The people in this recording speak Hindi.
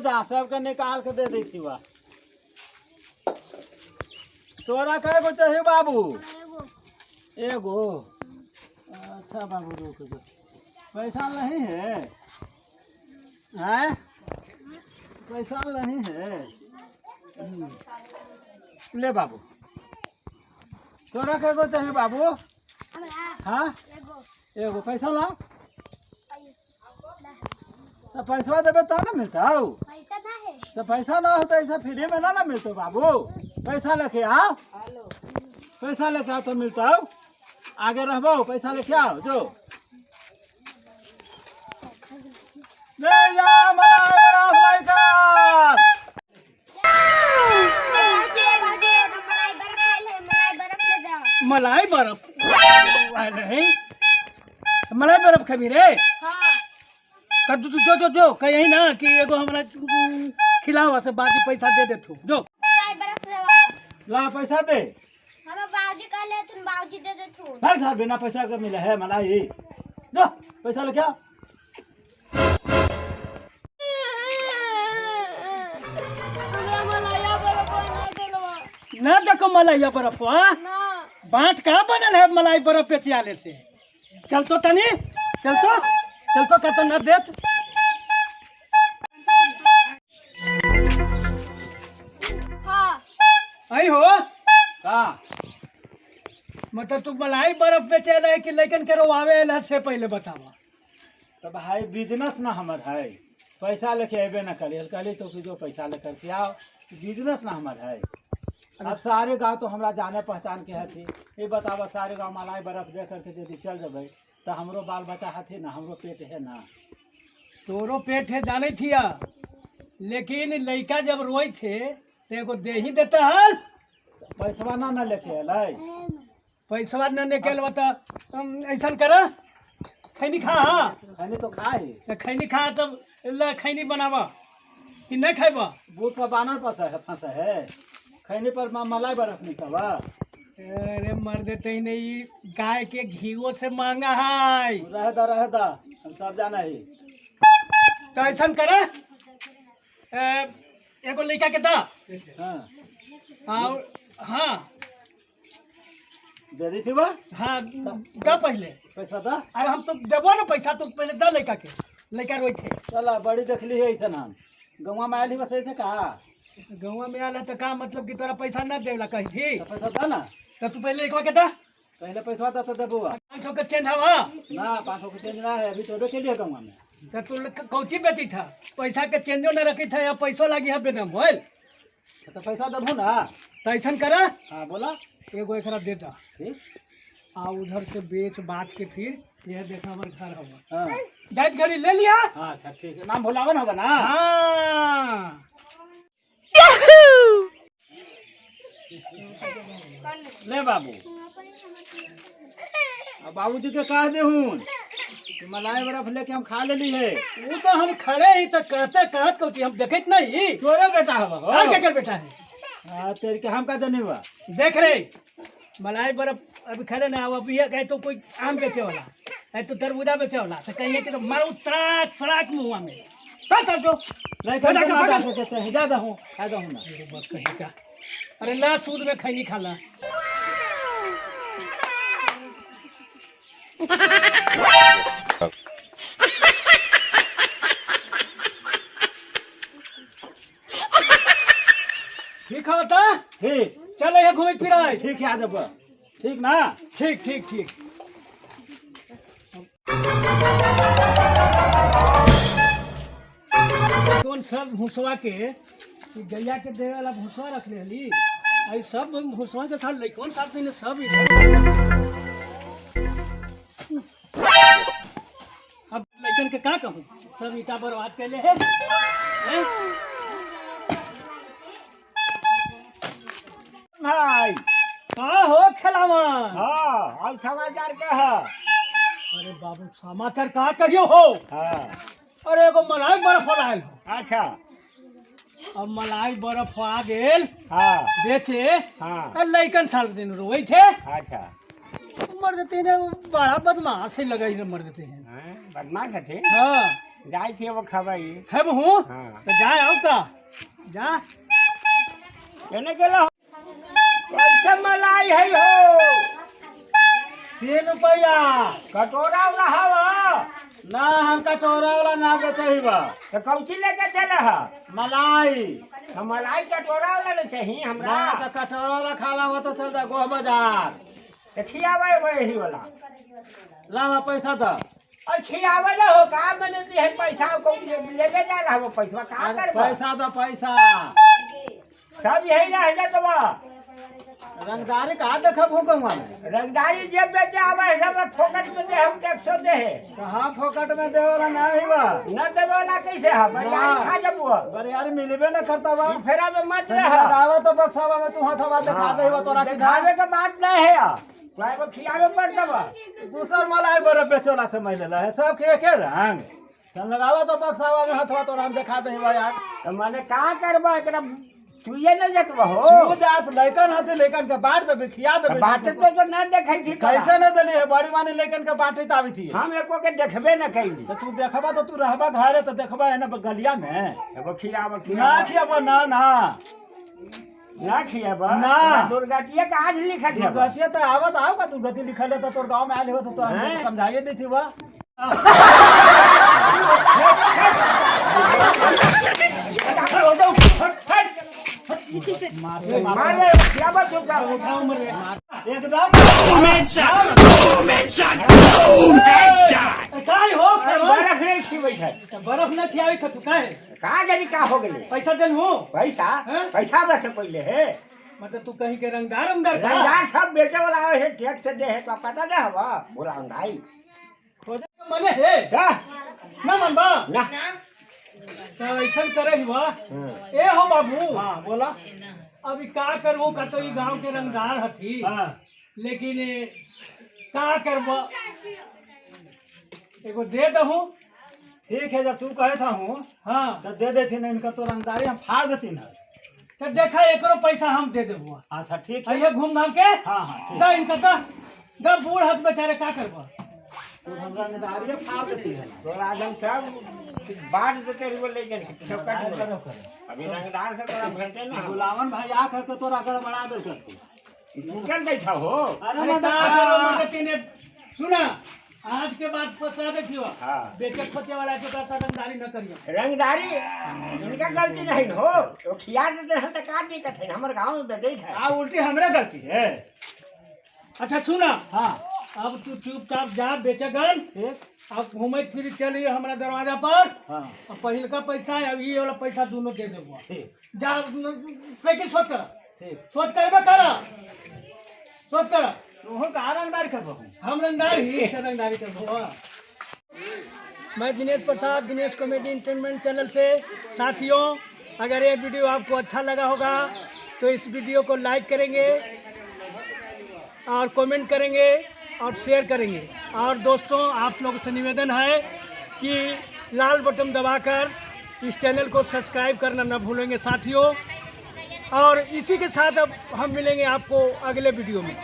जा सबके निकाल के दे दी थी वह। तोरा कै गो चाहिए बाबू? एगो। अच्छा बाबू रुक जो, पैसा नहीं है? हैं? पैसा नहीं है? ले बाबू। तोरा कै गो चाहिए बाबू? हाँ एगो। पैसा ला। तो पैसा देवे तो ना मिलता हो। तो पैसा ना हो तो ऐसा फ्री में ना मिलता बाबू। पैसा लेके आओ, पैसा लेके आओ तो मिलता हो। आगे रहबो, पैसा लेके आओ जो। ले जा मलाई बर्फ नहीं, मलाई बर्फ खबी रे। कर तू जो जो जो कहीं ना कि एगो हमरा खिलावा से बाकी पैसा दे दे तू जो। ला पैसा दे। हमें बाबूजी कहले तुम बाबूजी दे दे तू। भाई साहब बिना पैसा के मिले है मलाई। जो पैसा लेके आओ। ना देखो मलाई बर्फ बांट कहाँ बनल है मलाई बर्फ बेचियाले से। चल तो तनी, चल तो का तो न देत। हाँ आई हो का मतलब तू मलाई बर्फ बेचे रहे कि लेकिन के रोवावे से पहले बतावा। तो भाई बिजनेस ना हमर है, पैसा लेके अबे ना करिए कहली तो कि जो पैसा लेकर के आओ। बिजनेस ना हमर है। अब सारे गांव तो हमरा जाने पहचान के हथी। ये बतावा सारे गांव मलाई बर्फ दे करके यदि चल जब तो हमरो बाल बच्चा हथी ना, हमरो पेट है ना। तोरो पेट है जाने थिया, लेकिन लड़का जब रोई थे तो एगो दे ही देता है। पैसवा ना लेके अल, पैसवा न लेके अल तो ऐसा कर खैनी खा। खैनी तो खा ही, खैनी खा तब ला खैनी बनावा कि नहीं खाबा। बूट पर बानर फंसा है, खैनी पर मलाई बर्फ नहीं खावा। अरे मर देते ही नहीं, गाय के घीओ से महंगा है। रह दा हम सब जाना ही। तो ऐसा करे एगो लड़का के दा। हाँ हाँ दे दी थी वह। हाँ दा पहले पैसा दा। अरे हम तो देबो ना पैसा, तो पहले दा लड़का के। लड़का रोई थे। चला बड़ी देख ली है ऐसा नाम गौवा में आयल बस ऐसे कहा। गौवा में आल तो का मतलब कि तोरा पैसा ना देवला कही थी। तो पैसा दा ना। तो तू पहले लड़का के दा। पहले पैसा दा तो देबो। 500 का चेंज हवा ना, 500 का चेंज ना है अभी तो के लिए गौवा में। तो तू कौची बेची था? पैसा के चेंजो न रखी था या पैसों लगी है बेदम बोल। तो पैसा देबो ना। तो ऐसा करा। हाँ बोला एगो एकरा देता ठीक आ उधर से बेच बाच के फिर यह देखा हमारे घर होगा। हाँ जाइत घड़ी ले लिया। हाँ अच्छा ठीक है, नाम भुलावन होगा ना। हाँ ले बाबू। अब बाबूजी के कह दे हूँ मलाई बर्फ लेके हम खा ले ली है। वो तो हम खड़े ही तो कहते कहत कहती हम देखे नहीं। तोरे बेटा होगा क्या कर बेटा है। हाँ तेरे के हम का जाने हुआ देख रहे मलाई बर्फ अभी खड़े ना। अब ये कहे तो कोई आम बेचे वाला है तो तरबूजा बेचे वाला तो कहिए कि तो मारू तड़ाक सड़ाक मुँह में जो ज्यादा हूँ फायदा हूँ ना कहीं का। अरे ला सूद में खैनी खाला। ठीक है बता। ठीक चल ये घूम फिर आए। ठीक है आ जब ठीक ना। ठीक ठीक ठीक कौन सब भूसवा के गैया के देवे वाला भूसवा रख ले आई सब भूसवा के साथ कौन साथ नहीं सब। अब लड़कन के का कहूँ सब ईटा बर्बाद कर ले है। भाई हाँ हो खेलावन। हाँ अब समाचार क्या है? अरे बाबू समाचार कहा कहियो हो। हाँ अरे एगो मलाई बर्फ लायल हो। अच्छा अब मलाई बर्फ आ गेल। हाँ बेचे। हाँ लइकन साल दिन रोए थे। अच्छा मर देते हैं बड़ा बदमाश है लगा मर देते हैं। बदमाश थे। हाँ जाए थे वो खबाई है हूँ हाँ। तो जाए आओ का जा केने गेलो कैसे मलाई है हो 3 रुपया कटोरा वाला हवा ना हम कटोरा वाला ना बेचही बा तो कौची लेके चले हा मलाई हम मलाई कटोरा वाला नहीं चाहिए ना हमरा तो कटोरा वाला खाला हो तो चल जा गो बाजार तो खियावे वही वाला लावा पैसा दो और खियावे ना हो का मने है पैसा को लेके जा रहा हो पैसा का अरे करबा पैसा दो पैसा सब यही ना है तो रंगदारी कहाँ देखब हो गंगा में रंगदारी जेब बेचे आवे सब फोकट में दे हम टैक्स दे है कहाँ फोकट में दे वाला ना ही बा न दे वाला कैसे है बरियारी खा जब वो बरियारी मिलबे न करता बा फेरा में मत रह आवा तो बक्सावा में तू हाथवा दिखा दे बा तोरा की खावे के बात नहीं है कोई को खियावे पड़ता बा दूसर मलाई बरे बेचोला से मैं लेला है सब के एके रंग चल लगावा तो बक्सावा में हाथवा तोरा हम दिखा दे बा यार तो माने का करबा एकरा तू ये न जतबा हो तू जात लइकन हाथे लइकन के बाट दे खिया दे बात तो न देखै थी कैसे न देली है बड़ी माने लइकन के बाटे तावी थी हम एको के देखबे न कैली तो तू देखबा तो तू रहबा घरे तो देखबा है ना गलिया में एगो खियावा ना खियाबा ना ना ना खियावा ना। दुर्गातिया का आज लिखा दिया गति तो आवत आओ का तू गति लिखल है तो तोर गांव में आले हो तो हैं? समझाइए दी थी बा मारे मारे खियावा तो का एकदम काय हो बर्फ नहीं खिबै है बर्फ न खियावी तू काहे का जरी का हो गेले पैसा देन हो पैसा हैं? पैसा बस पहले है मतलब तू कहीं के रंगदार अंदर का रंगदार सब बेटे वाला है टैक्स दे है तो पता ना हवा बोला भाई खोजे के मने है जा ना मन बा ना तो ऐसा करे ही बा ए हो बाबू हां बोला अभी का करबो का तो ई गांव के रंगदार हथी हां लेकिन का करबो एगो दे दहूं ठीक है जब तू कहे था हूँ हाँ तो दे देती ना इनका तो रंगदारी हम फाड़ देती ना तो देखा एकरो पैसा हम दे देबो अच्छा ठीक है ये घूम घाम के हाँ हाँ ठीक इनका तो जब बूढ़ हाथ बेचारे का करबो तो हम रंगदारी फाड़ देती है तो आदम सब बाढ़ देते हुए ले गए सब काट दो अभी रंगदार से थोड़ा घंटे ना गुलामन भाई आ करके तोरा गड़बड़ा दे करते निकल नहीं था हो अरे का तेने सुना आज के बाद पता देखियो हाँ। बेचे खोचे वाला के पास रंगदारी न करियो रंगदारी इनका गलती नहीं हो तो खिया देते हैं तो का दिक्कत है हमारे गांव में बेचे है आ उल्टी हमरे गलती है अच्छा सुना हाँ अब तू चुपचाप जा बेचगन अब घूमत फिर चलिए हमारा दरवाजा पर हाँ। अब पहिल का पैसा है अब ये वाला पैसा दोनों दे देबो जा लेकिन सोच कर सोच कर सोच कर तुम कहा रंगदारी करबो हम रंगदारी से रंगदारी करबो मैं Dinesh Prasad Dinesh comedy entertainment channel से साथियों अगर ये वीडियो आपको अच्छा लगा होगा तो इस वीडियो को लाइक करेंगे और कमेंट करेंगे और शेयर करेंगे और दोस्तों आप लोगों से निवेदन है कि लाल बटन दबाकर इस चैनल को सब्सक्राइब करना न भूलेंगे साथियों और इसी के साथ अब हम मिलेंगे आपको अगले वीडियो में।